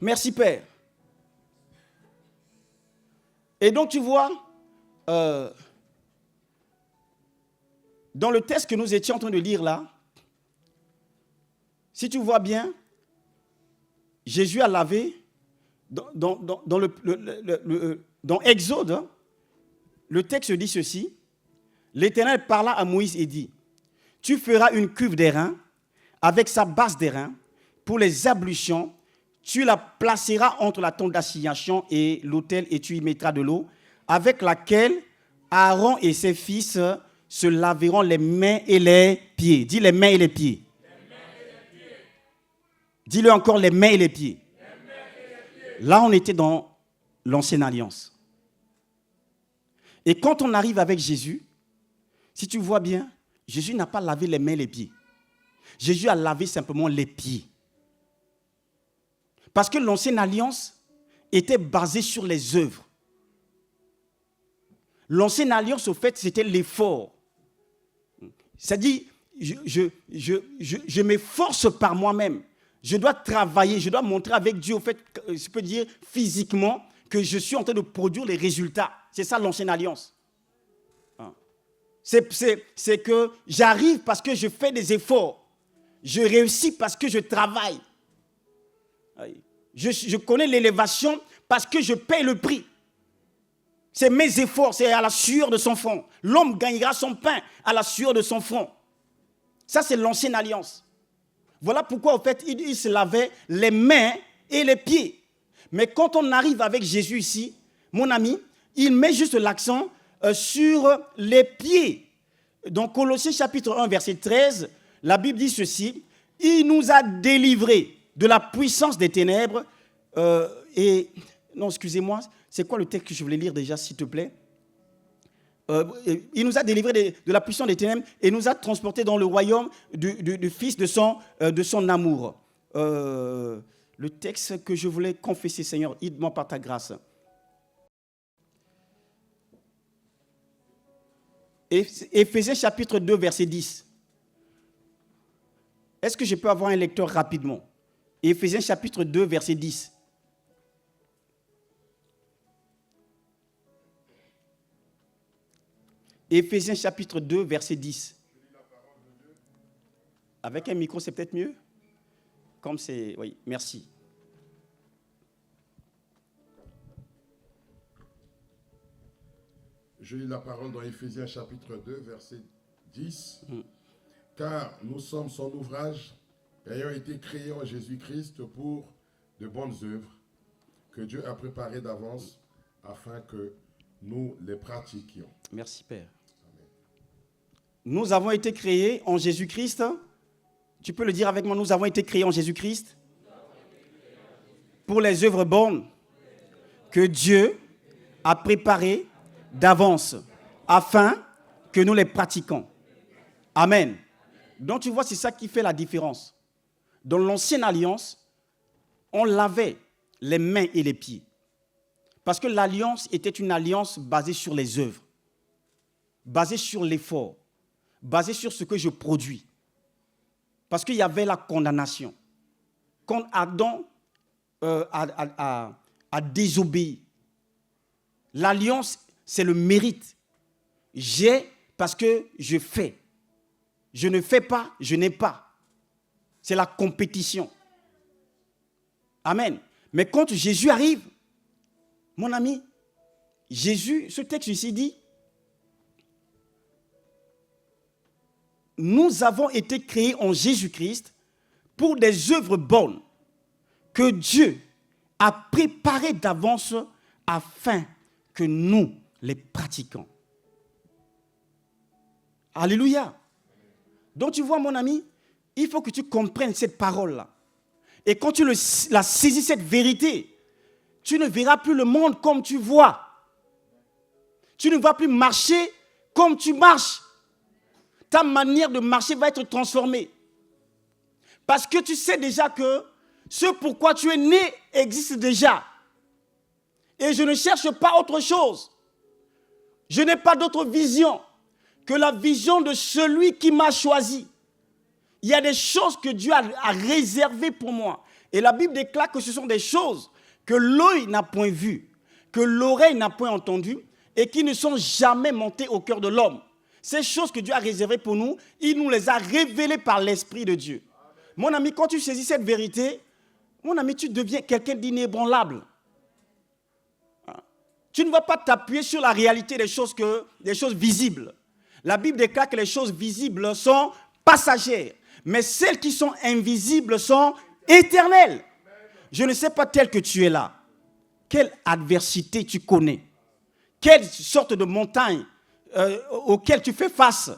Merci Père. Et donc tu vois, dans le texte que nous étions en train de lire là, si tu vois bien, Jésus a lavé, dans Exode, le texte dit ceci, l'Éternel parla à Moïse et dit, tu feras une cuve d'airain avec sa base d'airain pour les ablutions, tu la placeras entre la tente d'assignation et l'autel et tu y mettras de l'eau, avec laquelle Aaron et ses fils se laveront les mains et les pieds. Dis les mains et les pieds. Dis-le encore, les mains et les pieds. Là, on était dans l'ancienne alliance. Et quand on arrive avec Jésus, si tu vois bien, Jésus n'a pas lavé les mains et les pieds. Jésus a lavé simplement les pieds. Parce que l'ancienne alliance était basée sur les œuvres. L'ancienne alliance, au fait, c'était l'effort. C'est-à-dire, je m'efforce par moi-même. Je dois travailler, je dois montrer avec Dieu, au fait, je peux dire physiquement, que je suis en train de produire les résultats. C'est ça l'ancienne alliance. C'est que j'arrive parce que je fais des efforts. Je réussis parce que je travaille. Je connais l'élévation parce que je paye le prix. C'est mes efforts, c'est à la sueur de son front. L'homme gagnera son pain à la sueur de son front. Ça, c'est l'ancienne alliance. Voilà pourquoi, en fait, il se lavait les mains et les pieds. Mais quand on arrive avec Jésus ici, mon ami, il met juste l'accent sur les pieds. Dans Colossiens chapitre 1, verset 13, la Bible dit ceci, « Il nous a délivrés de la puissance des ténèbres. » Non, excusez-moi, c'est quoi le texte que je voulais lire déjà, s'il te plaît? il nous a délivrés de la puissance des ténèbres et nous a transportés dans le royaume du Fils de son amour. Le texte que je voulais confesser, Seigneur, aide-moi par ta grâce. Éphésiens chapitre 2, verset 10. Est-ce que je peux avoir un lecteur rapidement? Éphésiens chapitre 2, verset 10. Éphésiens chapitre 2, verset 10. Avec un micro, c'est peut-être mieux? Comme c'est... Oui, merci. Je lis la parole dans Éphésiens chapitre 2, verset 10. Car nous sommes son ouvrage, ayant été créés en Jésus-Christ pour de bonnes œuvres que Dieu a préparées d'avance afin que nous les pratiquions. Merci, Père. Amen. Nous avons été créés en Jésus-Christ. Tu peux le dire avec moi, nous avons été créés en Jésus-Christ pour les œuvres bonnes que Dieu a préparées d'avance afin que nous les pratiquions. Amen. Donc tu vois, c'est ça qui fait la différence. Dans l'ancienne alliance, on lavait les mains et les pieds. Parce que l'alliance était une alliance basée sur les œuvres, basée sur l'effort, basée sur ce que je produis. Parce qu'il y avait la condamnation. Quand Adam a désobéi, l'alliance, c'est le mérite. J'ai parce que je fais. Je ne fais pas, je n'ai pas. C'est la compétition. Amen. Mais quand Jésus arrive, mon ami, Jésus, ce texte ici dit, nous avons été créés en Jésus-Christ pour des œuvres bonnes que Dieu a préparées d'avance afin que nous les pratiquions. Alléluia. Donc tu vois, mon ami, il faut que tu comprennes cette parole-là. Et quand tu la saisis, cette vérité, tu ne verras plus le monde comme tu vois. Tu ne vas plus marcher comme tu marches. Ta manière de marcher va être transformée. Parce que tu sais déjà que ce pourquoi tu es né existe déjà. Et je ne cherche pas autre chose. Je n'ai pas d'autre vision que la vision de celui qui m'a choisi. Il y a des choses que Dieu a réservées pour moi. Et la Bible déclare que ce sont des choses que l'œil n'a point vues, que l'oreille n'a point entendues et qui ne sont jamais montées au cœur de l'homme. Ces choses que Dieu a réservées pour nous, il nous les a révélées par l'Esprit de Dieu. Mon ami, quand tu saisis cette vérité, mon ami, tu deviens quelqu'un d'inébranlable. Tu ne vas pas t'appuyer sur la réalité des choses visibles. La Bible déclare que les choses visibles sont passagères, mais celles qui sont invisibles sont éternelles. Je ne sais pas tel que tu es là. Quelle adversité tu connais? Quelle sorte de montagne auquel tu fais face?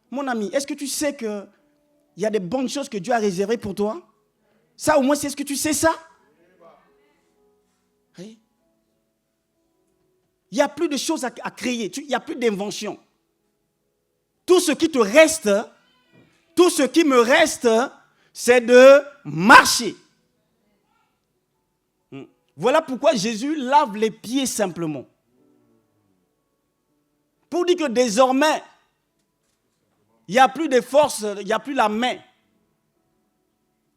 Mon ami, est-ce que tu sais qu'il y a des bonnes choses que Dieu a réservées pour toi? Ça, au moins, c'est ce que tu sais ça? Oui. Il n'y a plus de choses à créer. Il n'y a plus d'invention. Tout ce qui te reste, tout ce qui me reste, c'est de marcher. Voilà pourquoi Jésus lave les pieds simplement. Pour dire que désormais, il n'y a plus de force, il n'y a plus la main.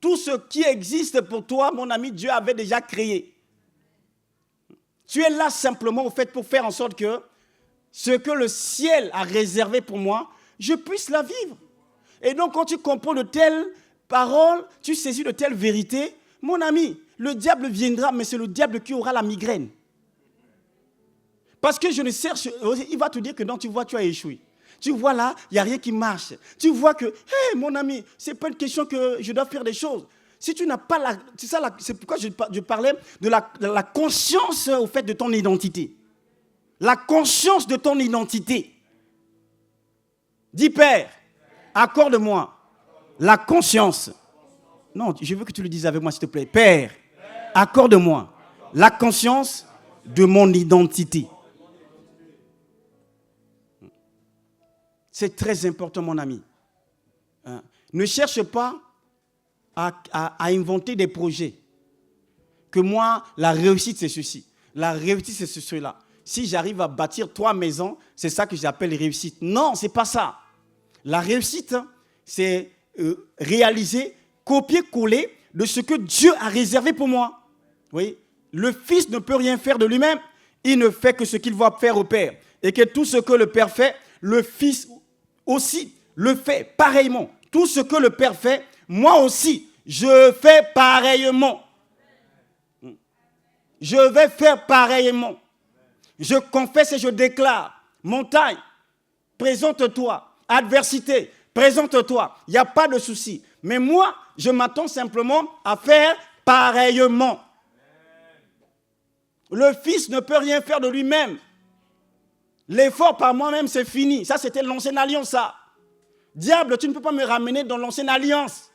Tout ce qui existe pour toi, mon ami, Dieu avait déjà créé. Tu es là simplement au fait pour faire en sorte que ce que le ciel a réservé pour moi, je puisse la vivre. Et donc quand tu comprends de telles paroles, tu saisis de telles vérités, mon ami, le diable viendra, mais c'est le diable qui aura la migraine. Parce que je ne cherche, il va te dire que non, tu vois, tu as échoué. Tu vois là, il n'y a rien qui marche. Tu vois que, hé, mon ami, ce n'est pas une question que je dois faire des choses. Si tu n'as pas la... C'est pourquoi je parlais de la conscience au fait de ton identité. La conscience de ton identité. Dis, Père, accorde-moi la conscience. Non, je veux que tu le dises avec moi, s'il te plaît. Père, accorde-moi la conscience de mon identité. C'est très important, mon ami. Hein? Ne cherche pas à inventer des projets. Que moi, la réussite, c'est ceci. La réussite, c'est cela. Si j'arrive à bâtir 3 maisons, c'est ça que j'appelle réussite. Non, ce n'est pas ça. La réussite, c'est réaliser, copier-coller de ce que Dieu a réservé pour moi. Oui. Le Fils ne peut rien faire de lui-même. Il ne fait que ce qu'il va faire au Père. Et que tout ce que le Père fait, le Fils aussi le fait pareillement. Tout ce que le Père fait, moi aussi, je fais pareillement. Je vais faire pareillement. Je confesse et je déclare. Montagne, présente-toi. Adversité, présente-toi. Il n'y a pas de souci. Mais moi, je m'attends simplement à faire pareillement. Le Fils ne peut rien faire de lui-même. L'effort par moi-même, c'est fini. Ça, c'était l'ancienne alliance, ça. Diable, tu ne peux pas me ramener dans l'ancienne alliance.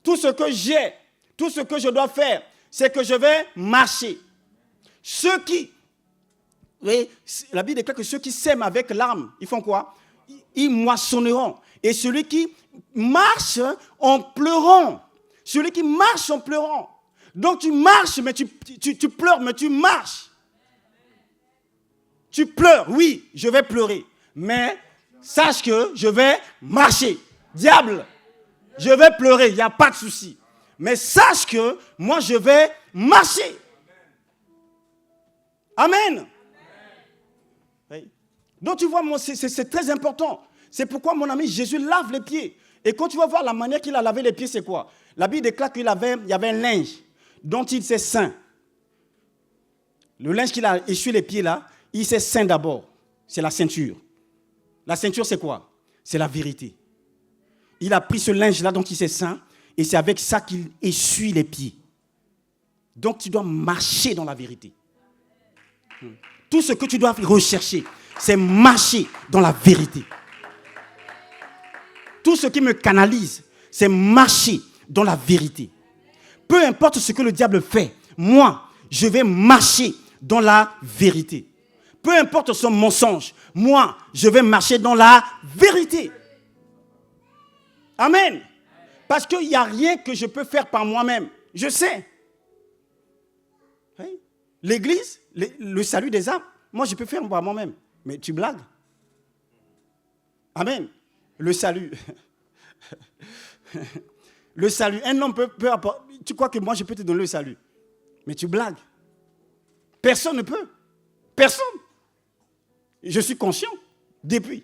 Tout ce que j'ai, tout ce que je dois faire, c'est que je vais marcher. Ceux qui, oui, la Bible déclare que ceux qui sèment avec l'arme, ils font quoi? Ils moissonneront. Et celui qui marche en pleurant, celui qui marche en pleurant. Donc tu marches, mais tu pleures, mais tu marches. Tu pleures, oui, je vais pleurer. Mais sache que je vais marcher. Diable, je vais pleurer, il n'y a pas de souci. Mais sache que moi, je vais marcher. Amen. Oui. Donc tu vois, c'est très important. C'est pourquoi, mon ami, Jésus lave les pieds. Et quand tu vas voir la manière qu'il a lavé les pieds, c'est quoi? La Bible déclare qu'il y avait un linge dont il s'est ceint. Le linge qu'il a essuyé les pieds là, il s'est ceint d'abord. C'est la ceinture. La ceinture, c'est quoi? C'est la vérité. Il a pris ce linge là dont il s'est ceint et c'est avec ça qu'il essuie les pieds. Donc tu dois marcher dans la vérité. Tout ce que tu dois rechercher, c'est marcher dans la vérité. Tout ce qui me canalise, c'est marcher dans la vérité. Peu importe ce que le diable fait, moi, je vais marcher dans la vérité. Peu importe son mensonge, moi, je vais marcher dans la vérité. Amen. Parce qu'il n'y a rien que je peux faire par moi-même. Je sais. Oui. L'église, le salut des âmes, moi, je peux faire par moi-même. Mais tu blagues. Amen. Le salut. Le salut. Un homme peut apporter. Tu crois que moi, je peux te donner le salut. Mais tu blagues. Personne ne peut. Personne. Je suis conscient. Depuis.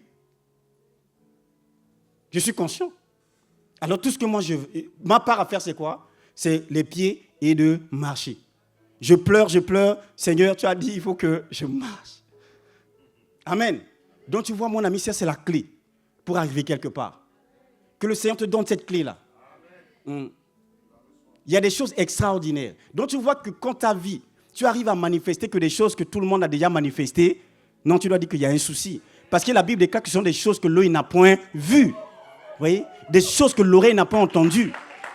Je suis conscient. Alors tout ce que moi, ma part à faire, c'est quoi? C'est les pieds et de marcher. Je pleure. Seigneur, tu as dit, il faut que je marche. Amen. Donc tu vois, mon ami, ça c'est la clé pour arriver quelque part. Que le Seigneur te donne cette clé-là. Il y a des choses extraordinaires. Donc tu vois que quand ta vie, tu arrives à manifester que des choses que tout le monde a déjà manifestées, non, tu dois dire qu'il y a un souci. Parce que la Bible déclare que ce sont des choses que l'œil n'a point vues. Vous voyez? Des choses que l'oreille n'a pas entendues.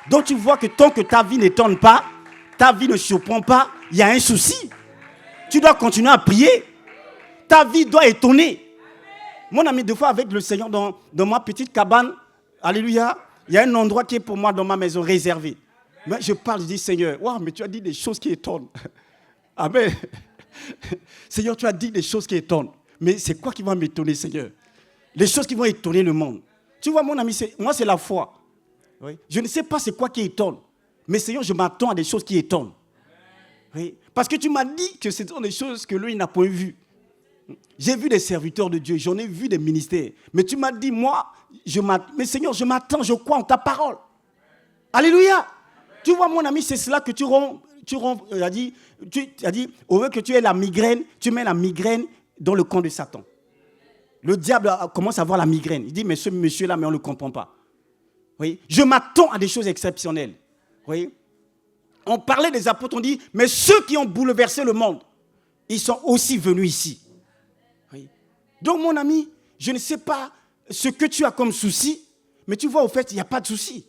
Donc tu vois que tant que ta vie n'étonne pas, ta vie ne surprend pas, il y a un souci. Tu dois continuer à prier. Ta vie doit étonner. Mon ami, deux fois avec le Seigneur dans ma petite cabane, alléluia, il y a un endroit qui est pour moi dans ma maison réservé. Mais je parle, je dis, Seigneur, wow, mais tu as dit des choses qui étonnent. Amen. Seigneur, tu as dit des choses qui étonnent. Mais c'est quoi qui va m'étonner, Seigneur? Les choses qui vont étonner le monde. Tu vois, mon ami, moi, c'est la foi. Oui. Je ne sais pas c'est quoi qui étonne. Mais Seigneur, je m'attends à des choses qui étonnent. Oui. Parce que tu m'as dit que ce sont des choses que lui n'a point vues. J'ai vu des serviteurs de Dieu, j'en ai vu des ministères. Mais tu m'as dit, moi, mais Seigneur, je m'attends, je crois en ta parole. Alléluia. Amen. Tu vois, mon ami, c'est cela que tu as dit, au lieu que tu aies la migraine, tu mets la migraine dans le camp de Satan. Le diable commence à avoir la migraine. Il dit, mais ce monsieur-là, mais on ne le comprend pas. Oui. Je m'attends à des choses exceptionnelles. Oui. On parlait des apôtres, on dit, mais ceux qui ont bouleversé le monde, ils sont aussi venus ici. Oui. Donc, mon ami, je ne sais pas ce que tu as comme souci, mais tu vois, au fait, il n'y a pas de souci.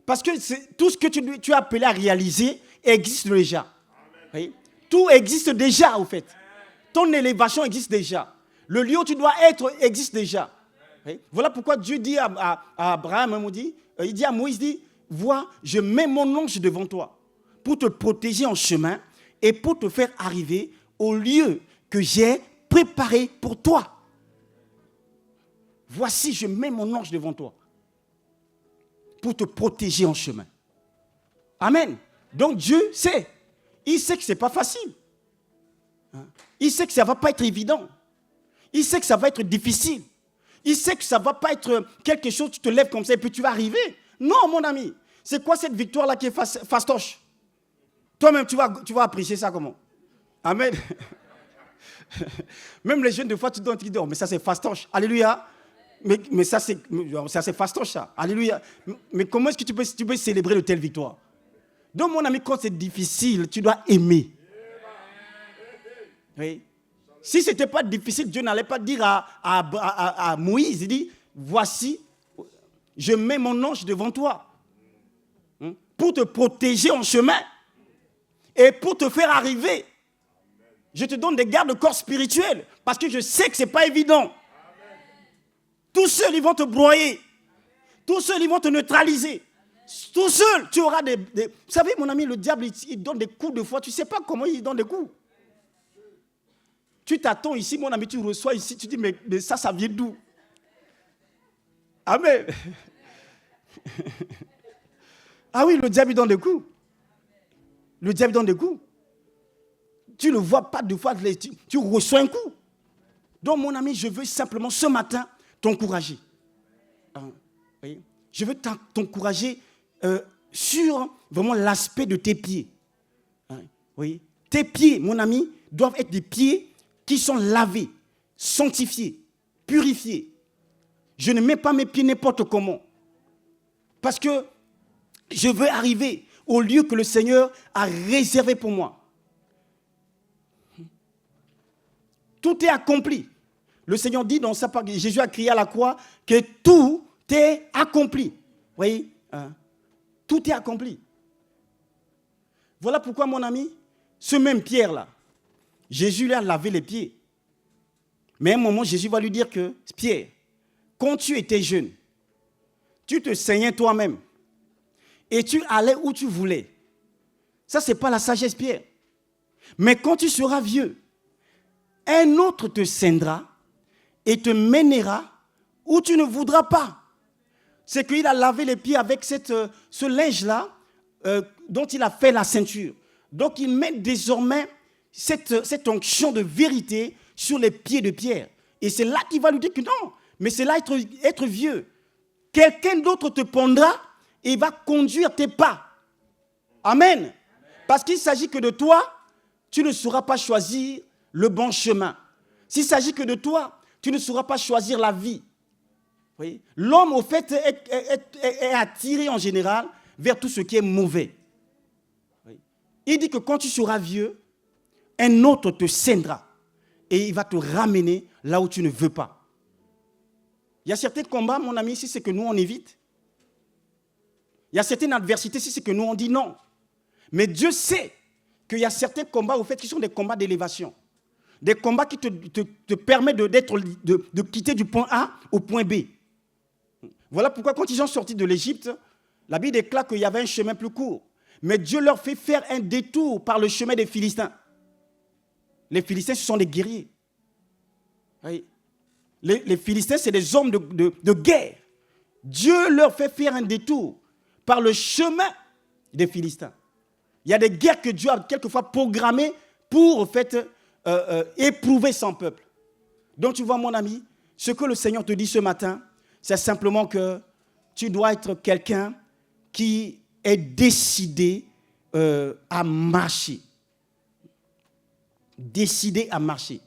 Parce que tout ce que tu as appelé à réaliser existe déjà. Oui. Tout existe déjà, au fait. Ton élévation existe déjà. Le lieu où tu dois être existe déjà. Oui. Voilà pourquoi Dieu dit à Abraham, il dit à Moïse, vois, je mets mon ange devant toi pour te protéger en chemin et pour te faire arriver au lieu que j'ai préparé pour toi. Voici, je mets mon ange devant toi pour te protéger en chemin. Amen. Donc Dieu sait. Il sait que ce n'est pas facile. Il sait que ça ne va pas être évident. Il sait que ça va être difficile. Il sait que ça ne va pas être quelque chose, tu te lèves comme ça et puis tu vas arriver. Non, mon ami. C'est quoi cette victoire-là qui est fastoche? Toi-même, tu vas apprécier ça comment? Amen. Même les jeunes, des fois, tu dois te dire, oh, mais ça c'est fastoche. Alléluia. Mais ça c'est fastoche, ça. Alléluia. Mais comment est-ce que tu peux célébrer de telles victoires? Donc, mon ami, quand c'est difficile, tu dois aimer. Oui. Si ce n'était pas difficile, Dieu n'allait pas dire à Moïse, il dit, voici, je mets mon ange devant toi pour te protéger en chemin et pour te faire arriver. Je te donne des garde-corps spirituels parce que je sais que ce n'est pas évident. Tous seuls, ils vont te broyer. Tous seuls, ils vont te neutraliser. Tout seul, tu auras des... Vous savez, mon ami, le diable, il donne des coups de foi. Tu ne sais pas comment il donne des coups. Tu t'attends ici, mon ami, tu reçois ici, tu dis, mais ça vient d'où? Amen. Ah oui, le diable, il donne des coups. Le diable donne des coups. Tu ne vois pas de fois, tu reçois un coup. Donc, mon ami, je veux simplement ce matin t'encourager. Oui. Je veux t'encourager sur vraiment l'aspect de tes pieds. Oui. Tes pieds, mon ami, doivent être des pieds qui sont lavés, sanctifiés, purifiés. Je ne mets pas mes pieds n'importe comment. Parce que je veux arriver au lieu que le Seigneur a réservé pour moi. Tout est accompli. Le Seigneur dit dans sa parole, Jésus a crié à la croix que tout est accompli. Vous voyez, tout est accompli. Voilà pourquoi, mon ami, ce même Pierre-là, Jésus lui a lavé les pieds. Mais à un moment, Jésus va lui dire que, Pierre, quand tu étais jeune, tu te saignais toi-même et tu allais où tu voulais. Ça, ce n'est pas la sagesse, Pierre. Mais quand tu seras vieux, un autre te saignera et te mènera où tu ne voudras pas. C'est qu'il a lavé les pieds avec ce linge-là dont il a fait la ceinture. Donc, il met désormais cette onction de vérité sur les pieds de Pierre. Et c'est là qu'il va lui dire que non, mais c'est là être vieux. Quelqu'un d'autre te pondra et il va conduire tes pas. Amen. Parce qu'il ne s'agit que de toi, tu ne sauras pas choisir le bon chemin. S'il s'agit que de toi, tu ne sauras pas choisir la vie. Oui. L'homme, au fait, est attiré en général vers tout ce qui est mauvais. Oui. Il dit que quand tu seras vieux, un autre te saignera et il va te ramener là où tu ne veux pas. Il y a certains combats, mon ami, si c'est que nous on évite. Il y a certaines adversités, si c'est que nous on dit non. Mais Dieu sait qu'il y a certains combats, au fait, qui sont des combats d'élévation. Des combats qui te permettent de quitter du point A au point B. Voilà pourquoi quand ils sont sortis de l'Égypte, la Bible déclare qu'il y avait un chemin plus court. Mais Dieu leur fait faire un détour par le chemin des Philistins. Les Philistins, ce sont des guerriers. Oui. Les Philistins, c'est des hommes de guerre. Dieu leur fait faire un détour par le chemin des Philistins. Il y a des guerres que Dieu a quelquefois programmées pour, en fait, éprouver son peuple. Donc, tu vois, mon ami, ce que le Seigneur te dit ce matin, c'est simplement que tu dois être quelqu'un qui est décidé à marcher. Décidé à marcher.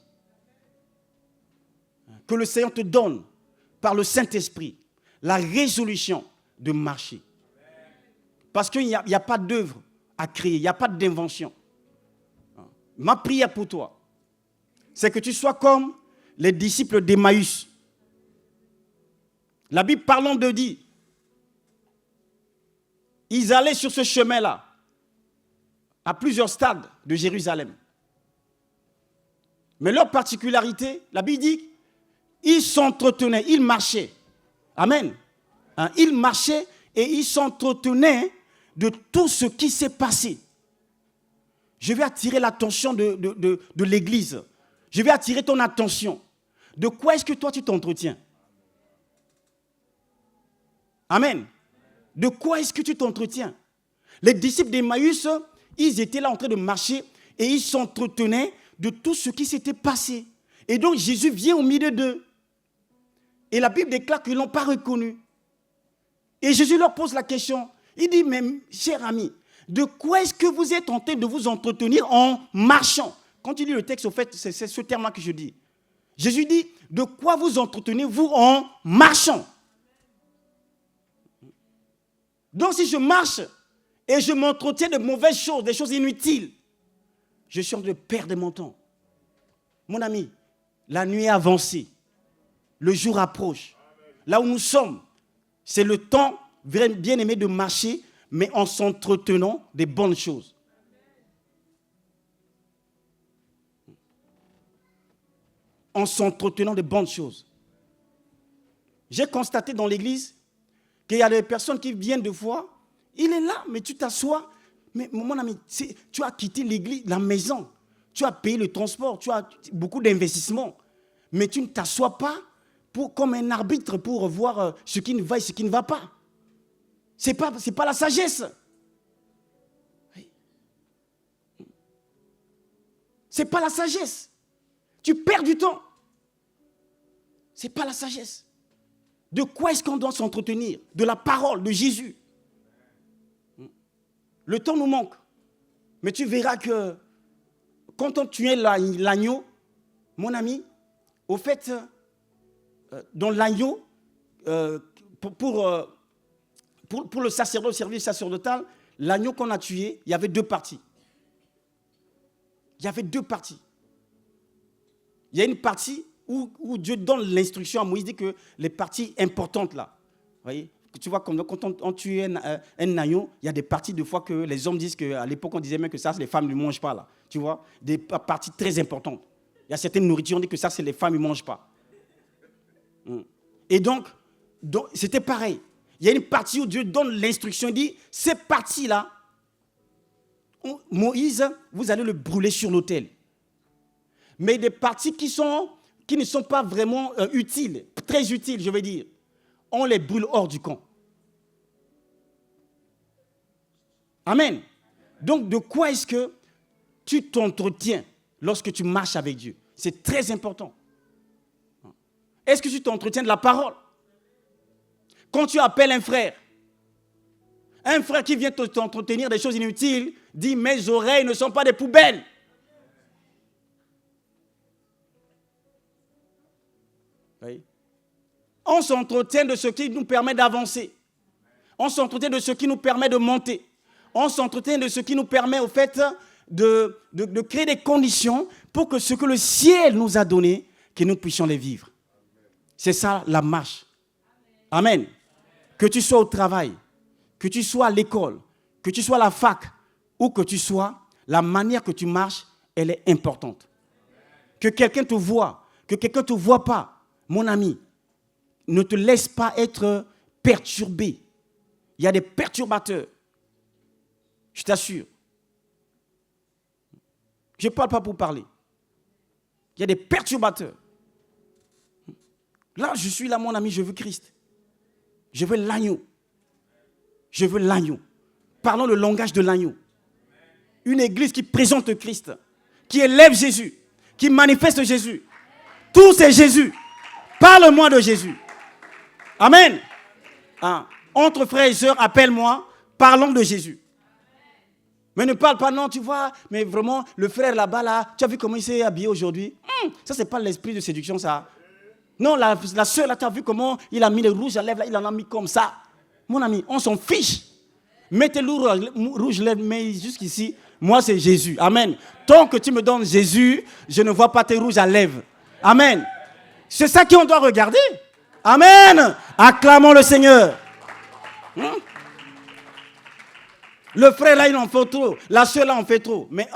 Que le Seigneur te donne, par le Saint-Esprit, la résolution de marcher. Parce qu'il n'y a pas d'œuvre à créer, il n'y a pas d'invention. Ma prière pour toi, c'est que tu sois comme les disciples d'Emmaüs. La Bible parlant de dit, ils allaient sur ce chemin-là, à plusieurs stades de Jérusalem. Mais leur particularité, la Bible dit ils s'entretenaient, ils marchaient. Amen. Hein, ils marchaient et ils s'entretenaient de tout ce qui s'est passé. Je vais attirer l'attention de l'Église. Je vais attirer ton attention. De quoi est-ce que toi tu t'entretiens? Amen. De quoi est-ce que tu t'entretiens? Les disciples d'Emmaüs, ils étaient là en train de marcher et ils s'entretenaient de tout ce qui s'était passé. Et donc Jésus vient au milieu d'eux. Et la Bible déclare qu'ils ne l'ont pas reconnu. Et Jésus leur pose la question. Il dit, mais cher ami, de quoi est-ce que vous êtes en train de vous entretenir en marchant? Quand tu lis le texte, au fait, c'est ce terme-là que je dis. Jésus dit, de quoi vous entretenez-vous en marchant? Donc si je marche et je m'entretiens de mauvaises choses, des choses inutiles, je suis en train de perdre mon temps. Mon ami, la nuit est avancée. Le jour approche. Là où nous sommes, c'est le temps, bien aimé, de marcher, mais en s'entretenant des bonnes choses. En s'entretenant des bonnes choses. J'ai constaté dans l'église qu'il y a des personnes qui viennent de fois, il est là, mais tu t'assois. Mais mon ami, tu as quitté l'église, la maison. Tu as payé le transport, tu as beaucoup d'investissements. Mais tu ne t'assois pas comme un arbitre pour voir ce qui ne va et ce qui ne va pas. Ce n'est pas la sagesse. Ce n'est pas la sagesse. Tu perds du temps. Ce n'est pas la sagesse. De quoi est-ce qu'on doit s'entretenir? De la parole de Jésus. Le temps nous manque. Mais tu verras que quand on tuait l'agneau, mon ami, au fait, dans l'agneau, pour le sacerdoce, le service sacerdotal, l'agneau qu'on a tué, il y avait deux parties. Il y avait deux parties. Il y a une partie où Dieu donne l'instruction à Moïse, dit que les parties importantes là, vous voyez, tu vois, quand on tue un agneau, il y a des parties de fois que les hommes disent qu'à l'époque on disait même que ça, les femmes ne mangent pas là, tu vois, des parties très importantes. Il y a certaines nourritures, on dit que ça, c'est les femmes ne mangent pas. Et donc, c'était pareil. Il y a une partie où Dieu donne l'instruction, il dit, ces parties-là, Moïse, vous allez le brûler sur l'autel. Mais des parties qui ne sont pas vraiment utiles, très utiles, je veux dire, on les brûle hors du camp. Amen. Donc, de quoi est-ce que tu t'entretiens lorsque tu marches avec Dieu? C'est très important. Est-ce que tu t'entretiens de la parole? Quand tu appelles un frère qui vient t'entretenir des choses inutiles, dit, mes oreilles ne sont pas des poubelles. Oui. On s'entretient de ce qui nous permet d'avancer. On s'entretient de ce qui nous permet de monter. On s'entretient de ce qui nous permet, au fait, de créer des conditions pour que ce que le ciel nous a donné, que nous puissions les vivre. C'est ça la marche. Amen. Que tu sois au travail, que tu sois à l'école, que tu sois à la fac, où que tu sois, la manière que tu marches, elle est importante. Que quelqu'un te voie, que quelqu'un ne te voie pas, mon ami, ne te laisse pas être perturbé. Il y a des perturbateurs. Je t'assure. Je ne parle pas pour parler. Il y a des perturbateurs. Là, je suis là, mon ami, je veux Christ. Je veux l'agneau. Je veux l'agneau. Parlons le langage de l'agneau. Une église qui présente Christ, qui élève Jésus, qui manifeste Jésus. Tout c'est Jésus. Parle-moi de Jésus. Amen. Entre frères et sœurs, appelle-moi, parlons de Jésus. Mais ne parle pas, non, tu vois, mais vraiment, le frère là-bas, là, tu as vu comment il s'est habillé aujourd'hui? Ça, c'est pas l'esprit de séduction, ça. Non, la sœur, là, tu as vu comment il a mis le rouge à lèvres, là, il en a mis comme ça. Mon ami, on s'en fiche. Mettez le rouge à lèvres, mais jusqu'ici, moi, c'est Jésus. Amen. Tant que tu me donnes Jésus, je ne vois pas tes rouges à lèvres. Amen. C'est ça qu'on doit regarder. Amen. Acclamons le Seigneur. Le frère là, il en fait trop. La soeur là, en fait trop. Mais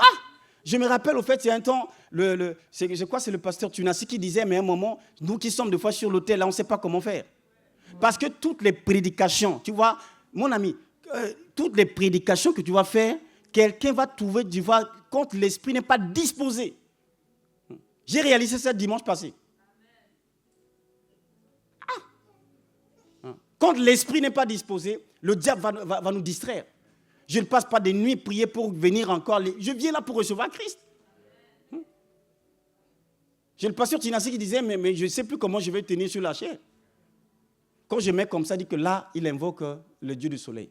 Je me rappelle, au fait, il y a un temps, je crois que c'est le pasteur Tunassi qui disait, mais à un moment, nous qui sommes des fois sur l'autel, là, on ne sait pas comment faire. Parce que toutes les prédications, tu vois, mon ami, toutes les prédications que tu vas faire, quelqu'un va trouver, tu vois, quand l'esprit n'est pas disposé. J'ai réalisé ça dimanche passé. Quand l'esprit n'est pas disposé, le diable va nous distraire. Je ne passe pas des nuits prier pour venir encore. Je viens là pour recevoir Christ. J'ai le pasteur Tinassi qui disait, mais je ne sais plus comment je vais tenir sur la chair. Quand je mets comme ça, il dit que là, il invoque le Dieu du soleil.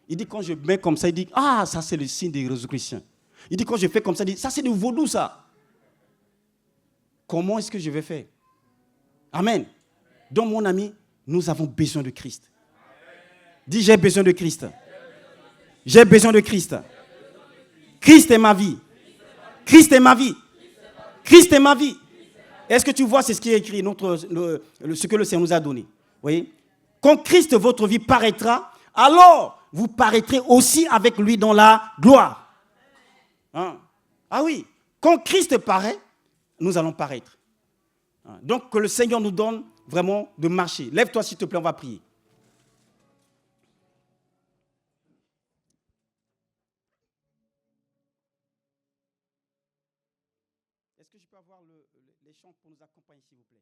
Il dit, quand je mets comme ça, il dit, ah, ça c'est le signe des résurrections. Il dit, quand je fais comme ça, il dit, ça c'est du vaudou, ça. Comment est-ce que je vais faire? Amen. Donc, mon ami, nous avons besoin de Christ. Dis, j'ai besoin de Christ. J'ai besoin de Christ. Christ est ma vie. Christ est ma vie. Christ est ma vie. Est-ce que tu vois, c'est ce qui est écrit, ce que le Seigneur nous a donné. Vous voyez? Quand Christ, votre vie, paraîtra, alors vous paraîtrez aussi avec lui dans la gloire. Hein? Ah oui, quand Christ paraît, nous allons paraître. Donc, que le Seigneur nous donne vraiment de marcher. Lève-toi, s'il te plaît, on va prier. Est-ce que je peux avoir les chants pour nous accompagner, s'il vous plaît?